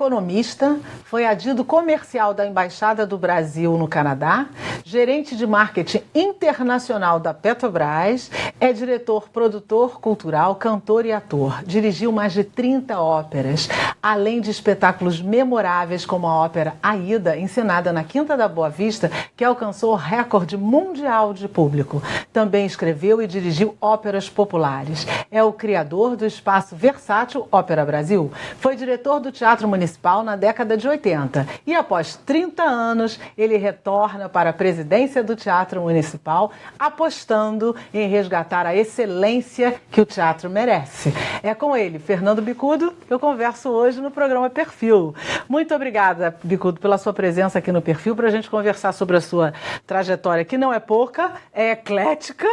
economista, foi adido comercial da Embaixada do Brasil no Canadá, gerente de marketing internacional da Petrobras, é diretor, produtor cultural, cantor e ator. Dirigiu mais de 30 óperas, além de espetáculos memoráveis como a ópera Aida, encenada na Quinta da Boa Vista, que alcançou o recorde mundial de público. Também escreveu e dirigiu óperas populares. É o criador do espaço versátil Ópera Brasil. Foi diretor do Teatro Municipal na década de 80 e, após 30 anos, ele retorna para a presidência do Teatro Municipal, apostando em resgatar a excelência que o teatro merece. É com ele, Fernando Bicudo, que eu converso hoje no programa Perfil. Muito obrigada, Bicudo, pela sua presença aqui no Perfil, para a gente conversar sobre a sua trajetória, que não é pouca, é eclética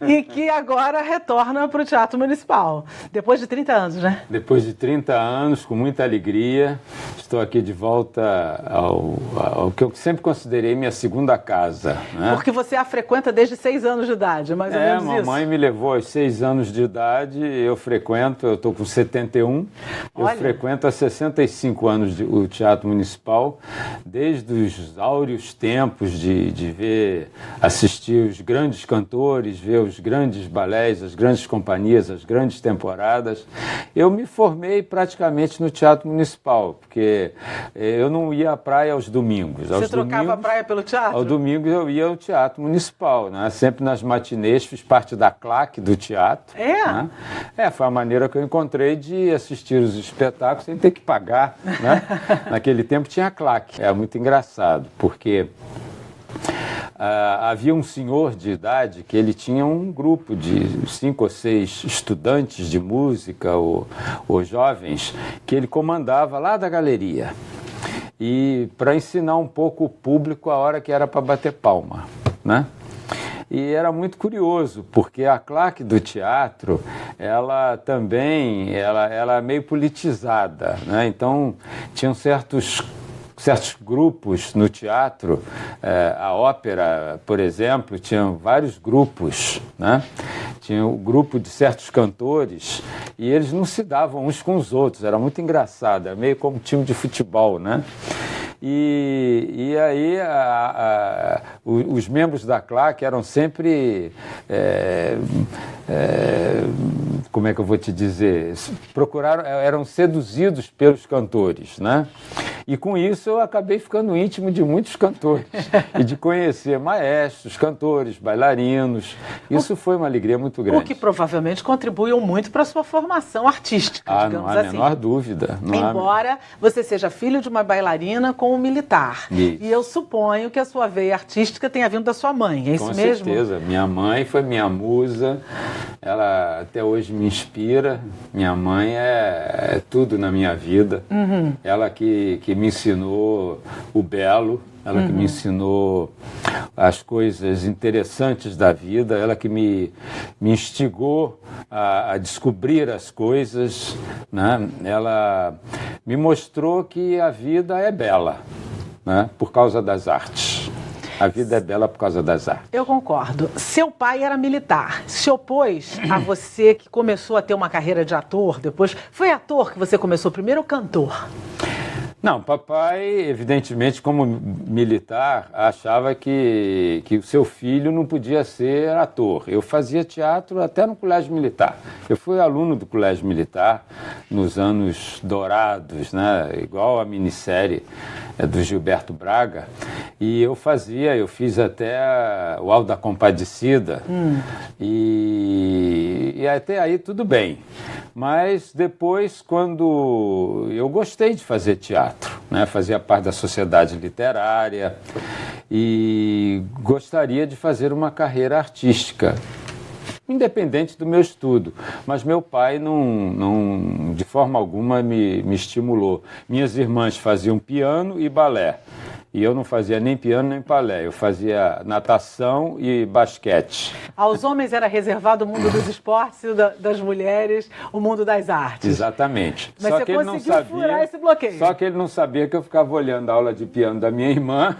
e que agora retorna para o Teatro Municipal. Depois de 30 anos, né? Depois de 30 anos, com muita alegria, estou aqui de volta ao que eu sempre considerei minha segunda casa. Né? Porque você a frequenta desde 6 anos de idade, mais ou menos isso. Mamãe me levou aos 6 anos de idade, eu estou com 71, Olha. Eu frequento há 65 anos o Teatro Municipal, desde os áureos tempos de assistir os grandes cantores, ver os grandes balés, as grandes companhias, as grandes temporadas. Eu me formei praticamente no Teatro Municipal, porque eu não ia à praia aos domingos. Você trocava a praia pelo teatro? Aos domingos eu ia ao Teatro Municipal, né? Sempre nas matinês, fiz parte da claque do teatro. É? Né? Foi a maneira que eu encontrei de assistir os espetáculos sem ter que pagar. Né? Naquele tempo tinha claque. É muito engraçado, porque havia um senhor de idade que ele tinha um grupo de 5 ou 6 estudantes de música ou jovens que ele comandava lá da galeria, e para ensinar um pouco o público a hora que era para bater palma, né? E era muito curioso, porque a claque do teatro, ela também ela é meio politizada, né? Então, tinham certos grupos no teatro, a ópera, por exemplo, tinha vários grupos, né? Tinha o grupo de certos cantores e eles não se davam uns com os outros, era muito engraçado, era meio como time de futebol, né? E aí os membros da claque eram sempre, como é que eu vou te dizer, eram seduzidos pelos cantores, né? E com isso eu acabei ficando íntimo de muitos cantores e de conhecer maestros, cantores, bailarinos. Isso foi uma alegria muito grande. O que provavelmente contribuiu muito para a sua formação artística, digamos não há assim. A menor dúvida. Embora você seja filho de uma bailarina com um militar. Isso. E eu suponho que a sua veia artística tenha vindo da sua mãe, é isso mesmo? Com certeza. Minha mãe foi minha musa, ela até hoje me inspira. Minha mãe é tudo na minha vida. Uhum. Ela que me ensinou o belo, ela que me ensinou as coisas interessantes da vida, ela que me instigou a descobrir as coisas, né? Ela me mostrou que a vida é bela, né? Por causa das artes. A vida é bela por causa das artes. Eu concordo. Seu pai era militar. Se opôs a você que começou a ter uma carreira de ator depois. Foi ator que você começou primeiro ou cantor? Não, papai, evidentemente, como militar, achava que o seu filho não podia ser ator. Eu fazia teatro até no colégio militar. Eu fui aluno do colégio militar nos anos dourados, né? Igual a minissérie do Gilberto Braga. E eu fiz até o Auto da Compadecida. E até aí tudo bem. Mas depois, quando eu gostei de fazer teatro, né? Fazia parte da sociedade literária e gostaria de fazer uma carreira artística, independente do meu estudo. Mas meu pai não de forma alguma me estimulou. Minhas irmãs faziam piano e balé. E eu não fazia nem piano nem balé, eu fazia natação e basquete. Aos homens era reservado o mundo dos esportes e das mulheres, o mundo das artes. Exatamente. Mas você conseguiu furar esse bloqueio. Só que ele não sabia que eu ficava olhando a aula de piano da minha irmã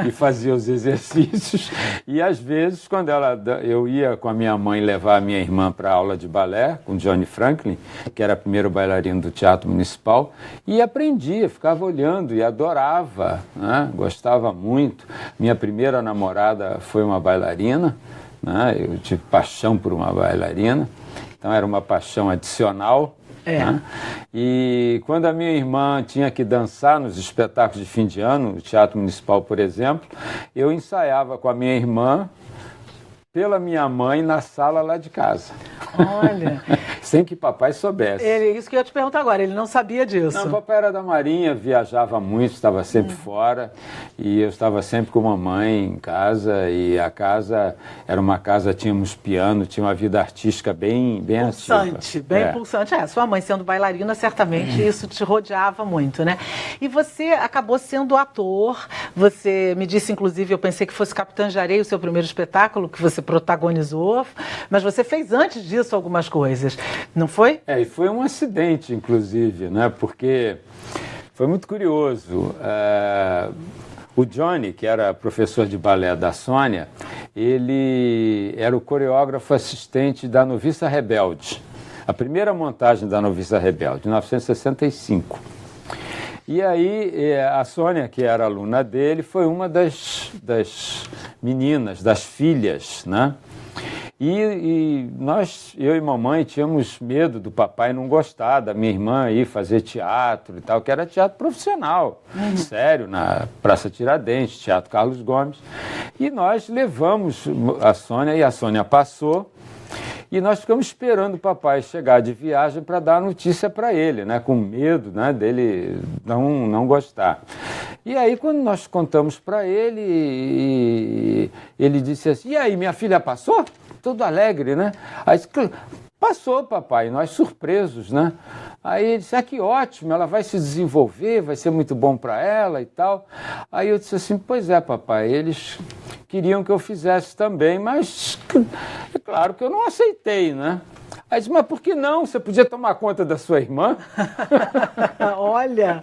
e fazia os exercícios. E às vezes, quando eu ia com a minha mãe levar a minha irmã para a aula de balé, com Johnny Franklin, que era primeiro bailarino do Teatro Municipal, e aprendia, ficava olhando e adorava, né? Gostava muito. Minha primeira namorada foi uma bailarina, né? Eu tive paixão por uma bailarina, então era uma paixão adicional. Né? E quando a minha irmã tinha que dançar nos espetáculos de fim de ano, no Teatro Municipal, por exemplo, eu ensaiava com a minha irmã pela minha mãe na sala lá de casa. Olha. Sem que papai soubesse. Isso que eu ia te perguntar agora, ele não sabia disso. Não, papai era da Marinha, viajava muito, estava sempre fora, e eu estava sempre com a mamãe em casa, e a casa era uma casa, tínhamos piano, tinha uma vida artística bem pulsante, ativa. Bem pulsante. Sua mãe sendo bailarina, certamente isso te rodeava muito, né? E você acabou sendo ator, você me disse, inclusive, eu pensei que fosse Capitã de Areia, o seu primeiro espetáculo que você protagonizou, mas você fez antes disso algumas coisas, não foi? E foi um acidente, inclusive, né? Porque foi muito curioso. O Johnny, que era professor de balé da Sônia, ele era o coreógrafo assistente da Noviça Rebelde, a primeira montagem da Noviça Rebelde, em 1965. E aí a Sônia, que era aluna dele, foi uma das meninas, das filhas, né? E eu e mamãe tínhamos medo do papai não gostar da minha irmã ir fazer teatro e tal, que era teatro profissional, sério, na Praça Tiradentes, Teatro Carlos Gomes. E nós levamos a Sônia, e a Sônia passou, e nós ficamos esperando o papai chegar de viagem para dar a notícia para ele, né, com medo, né, dele não gostar. E aí, quando nós contamos para ele, ele disse assim: e aí, minha filha passou? Todo alegre, né? Aí disse: passou, papai, nós surpresos, né? Aí ele disse: que ótimo, ela vai se desenvolver, vai ser muito bom para ela e tal. Aí eu disse assim: pois é, papai, eles queriam que eu fizesse também, mas é claro que eu não aceitei, né? Aí disse: mas por que não? Você podia tomar conta da sua irmã? Olha!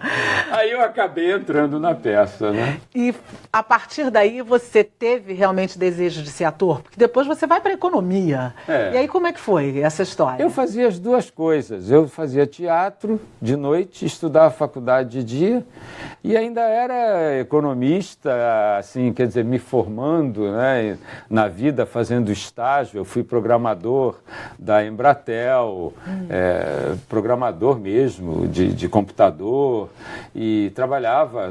Aí eu acabei entrando na peça, né? E a partir daí você teve realmente desejo de ser ator? Porque depois você vai para a economia. E aí como é que foi essa história? Eu fazia as duas coisas. Eu fazia teatro de noite, estudava faculdade de dia e ainda era economista, assim, quer dizer, me formando, né, na vida, fazendo estágio. Eu fui programador da Embratel, programador mesmo de computador, e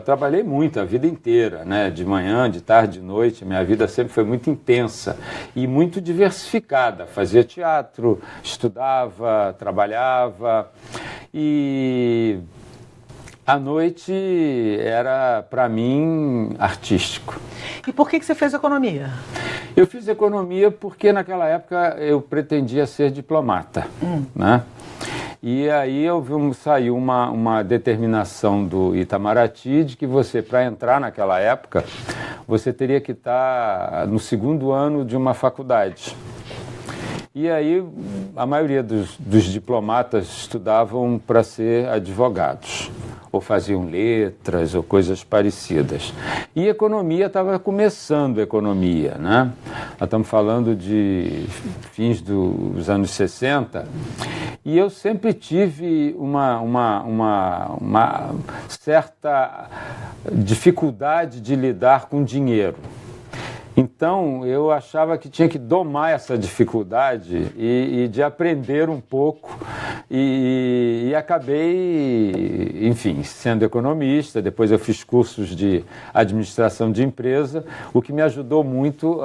trabalhei muito a vida inteira, né? De manhã, de tarde, de noite. Minha vida sempre foi muito intensa e muito diversificada. Fazia teatro, estudava, trabalhava, e à noite era, para mim, artístico. E por que você fez economia? Eu fiz economia porque naquela época eu pretendia ser diplomata, né? E aí saiu uma determinação do Itamaraty de que você, para entrar naquela época, você teria que estar no segundo ano de uma faculdade. E aí a maioria dos diplomatas estudavam para ser advogados, ou faziam letras, ou coisas parecidas. E economia, estava começando a economia, né? Nós estamos falando de fins dos anos 60, e eu sempre tive uma certa dificuldade de lidar com dinheiro. Então, eu achava que tinha que domar essa dificuldade e de aprender um pouco, e acabei, enfim, sendo economista. Depois eu fiz cursos de administração de empresa, o que me ajudou muito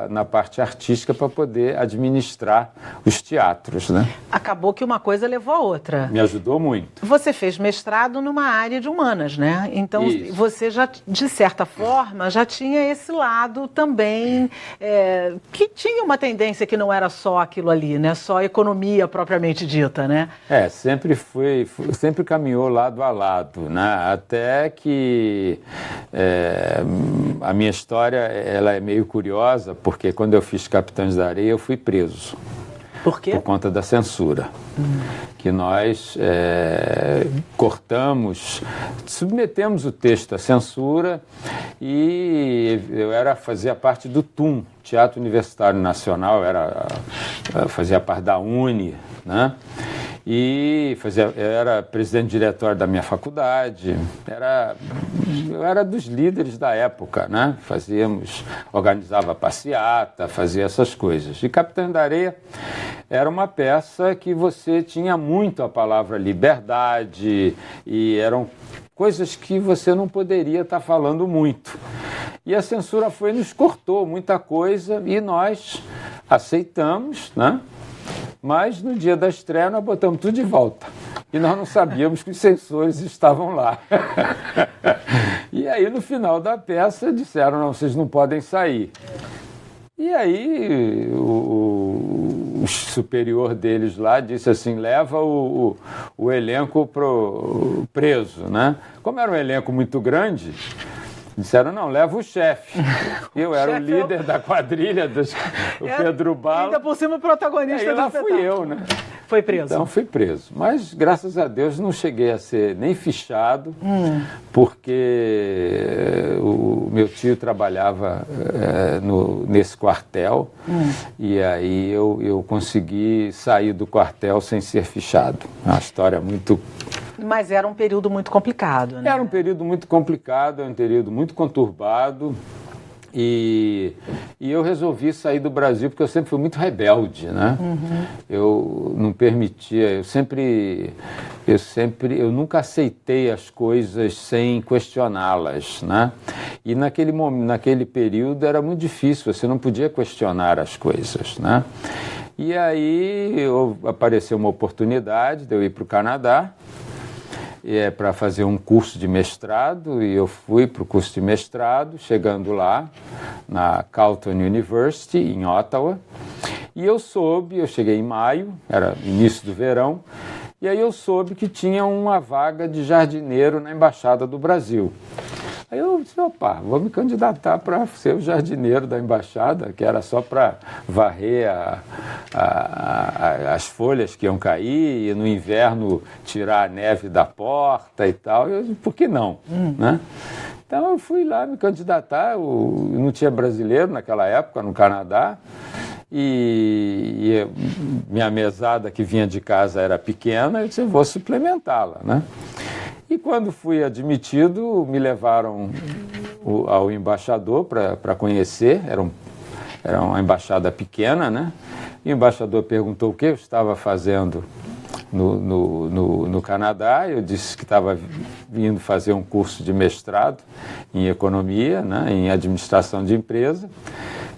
na parte artística para poder administrar os teatros, né? Acabou que uma coisa levou a outra. Me ajudou muito. Você fez mestrado numa área de humanas, né? Então, Isso. Você já, de certa forma, já tinha esse lado também, que tinha uma tendência que não era só aquilo ali, né? Só a economia propriamente dita, né? né? Sempre caminhou lado a lado, né? Até que a minha história ela é meio curiosa, porque quando eu fiz Capitães da Areia eu fui preso. Por quê? Por conta da censura. Que nós cortamos, submetemos o texto à censura e eu fazia parte do TUN, Teatro Universitário Nacional, fazia parte da UNE, né? E era presidente diretório da minha faculdade, eu era dos líderes da época, né? Organizava passeata, fazia essas coisas. E Capitão da Areia era uma peça que você tinha muito a palavra liberdade e eram coisas que você não poderia estar falando muito. E a censura nos cortou muita coisa e nós aceitamos, né? Mas no dia da estreia nós botamos tudo de volta. E nós não sabíamos que os censores estavam lá. E aí no final da peça disseram, não, vocês não podem sair. E aí o superior deles lá disse assim, leva o elenco preso, né? Como era um elenco muito grande, disseram, não, leva o chefe. Eu era o líder da quadrilha, o Pedro Bala. Ainda por cima o protagonista do espetáculo. Lá fui eu, né? Foi preso. Então fui preso. Mas, graças a Deus, não cheguei a ser nem fichado, porque o meu tio trabalhava nesse quartel e aí eu consegui sair do quartel sem ser fichado. É uma história muito... Mas era um período muito complicado, né? Era um período muito complicado, um período muito conturbado. E eu resolvi sair do Brasil porque eu sempre fui muito rebelde, né? Eu não permitia, eu nunca aceitei as coisas sem questioná-las, né? E naquele período era muito difícil, você não podia questionar as coisas, né? E aí apareceu uma oportunidade de eu ir para o Canadá, para fazer um curso de mestrado, e eu fui para o curso de mestrado, chegando lá na Carleton University, em Ottawa, e eu cheguei em maio, era início do verão, e aí eu soube que tinha uma vaga de jardineiro na Embaixada do Brasil. Aí eu disse, opa, vou me candidatar para ser o jardineiro da embaixada, que era só para varrer as folhas que iam cair e no inverno tirar a neve da porta e tal. Eu disse, por que não? Né? Então eu fui lá me candidatar, eu não tinha brasileiro naquela época no Canadá, e minha mesada que vinha de casa era pequena, eu disse, eu vou suplementá-la, né? E quando fui admitido, me levaram ao embaixador para conhecer, era uma embaixada pequena, né? E o embaixador perguntou o que eu estava fazendo no Canadá. Eu disse que estava vindo fazer um curso de mestrado em economia, né? Em administração de empresa,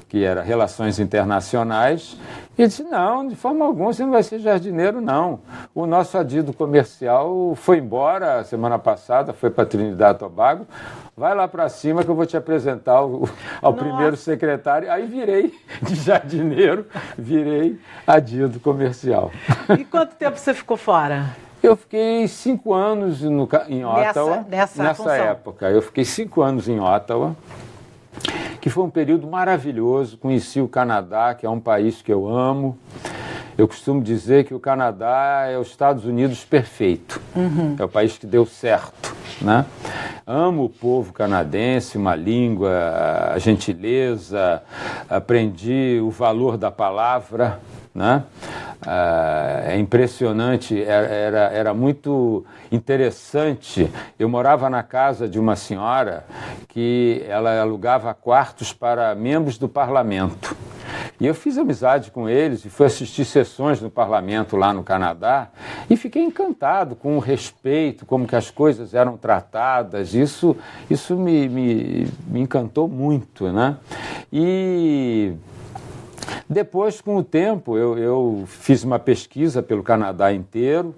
que era Relações Internacionais. E ele disse, não, de forma alguma você não vai ser jardineiro, não. O nosso adido comercial foi embora semana passada, foi para Trinidad e Tobago. Vai lá para cima que eu vou te apresentar ao primeiro secretário. Aí virei de jardineiro, virei adido comercial. E quanto tempo você ficou fora? Eu fiquei 5 anos em Ottawa. Nessa época. Eu fiquei 5 anos em Ottawa, que foi um período maravilhoso. Conheci o Canadá, que é um país que eu amo. Eu costumo dizer que o Canadá é os Estados Unidos perfeito. É o país que deu certo, né? Amo o povo canadense, uma língua, a gentileza, aprendi o valor da palavra, né? É impressionante, era muito interessante. Eu morava na casa de uma senhora que ela alugava quartos para membros do parlamento. E eu fiz amizade com eles e fui assistir sessões no parlamento lá no Canadá e fiquei encantado com o respeito, como que as coisas eram tratadas. Isso me encantou muito, né? E depois, com o tempo, eu fiz uma pesquisa pelo Canadá inteiro,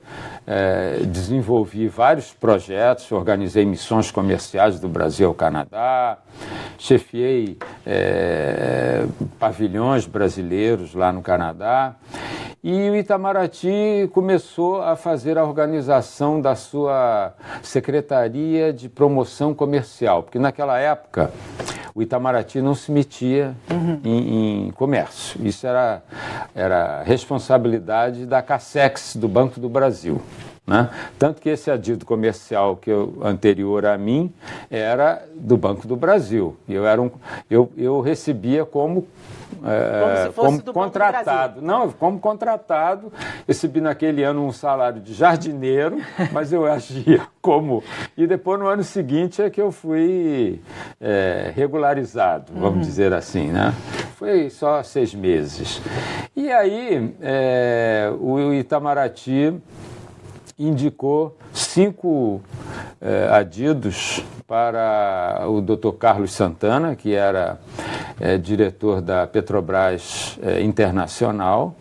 desenvolvi vários projetos, organizei missões comerciais do Brasil ao Canadá, chefiei pavilhões brasileiros lá no Canadá. E o Itamaraty começou a fazer a organização da sua Secretaria de Promoção Comercial, porque naquela época o Itamaraty não se metia em comércio. Isso era responsabilidade da Cassex, do Banco do Brasil. Né? Tanto que esse adido comercial anterior a mim era do Banco do Brasil. Eu recebia como contratado. Não, como contratado, recebi naquele ano um salário de jardineiro, mas eu agia como... E depois, no ano seguinte, é que eu fui regularizado, vamos dizer assim, né? Foi só 6 meses. E aí, o Itamaraty indicou 5 adidos para o Dr. Carlos Santana, que era diretor da Petrobras Internacional,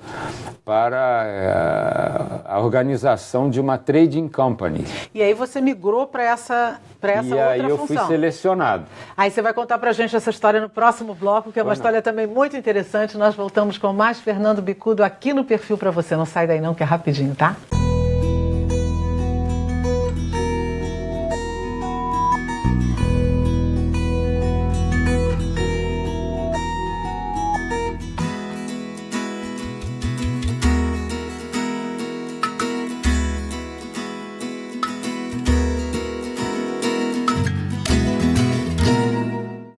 para a organização de uma trading company. E aí você migrou para essa outra função. E aí eu fui selecionado. Aí você vai contar para a gente essa história no próximo bloco, que é uma história também muito interessante. Nós voltamos com mais Fernando Bicudo aqui no Perfil para você. Não sai daí não, que é rapidinho, tá?